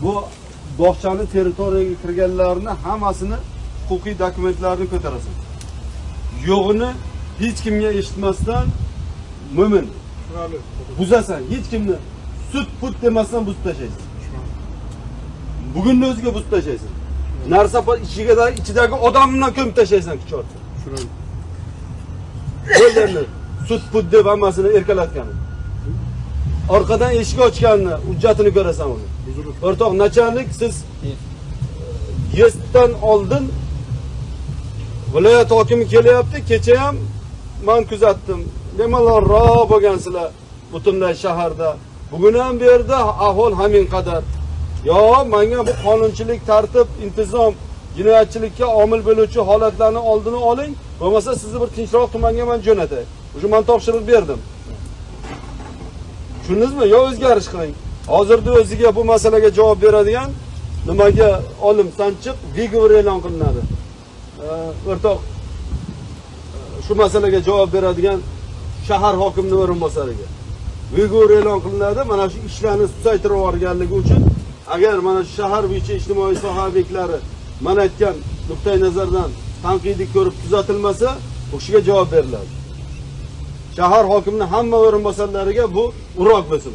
bu bog'chani territoriyaga kirganlarni hammasini huquqiy dokumentlarini ko'tarasan. Yo'g'ini hech kimga eshitmasdan mo'min buzasan, hech kimni sut-put demasdan buzib tashlaysan. Bugunni o'ziga buzib tashlaysan. Narsa ichidagi odamni ko'mib tashlaysan kuchotsa. O'zlarini sut-put deb hammasini erkalatgan. Orqadan eshik ochganni, hujjatini ko'rasan uni. O'rtoq nachalnik, siz yestdan oldin viloyat hokimi kelyapti, kecha ham men kuzatdim. Nimalarroq bo'lgansizlar butunlay shaharda. Bugun ham bu yerda ahvol hamin qadar. Yo, menga bu qonunchilik, tartib, intizom, jinoyatchilikka omil bo'luvchi holatlarni oldini oling, bo'lmasa sizni bir tinchroq tumanga men jo'natay. O'sha men topshiriq berdim. Tushundingizmi? Yo o'zgarish qiling. Hozirda o'ziga bu masalaga javob beradigan nimaga olim Sanchiq Vigor e'lon qilinadi. O'rtoq shu masalaga javob beradigan shahar hokimining o'rinbosariga Vigor e'lon qilinadi. Mana shu ishlarni susaytirib yuborganligi uchun agar mana shu shahar bo'yicha ijtimoiy soha obyektlari men aytgan nuqtai nazardan tanqidiy ko'rib tuzatilmasa, o'shiga javob beriladi. Shahar hokimining hamma o'rinbosarlariga bu urok bo'lsin.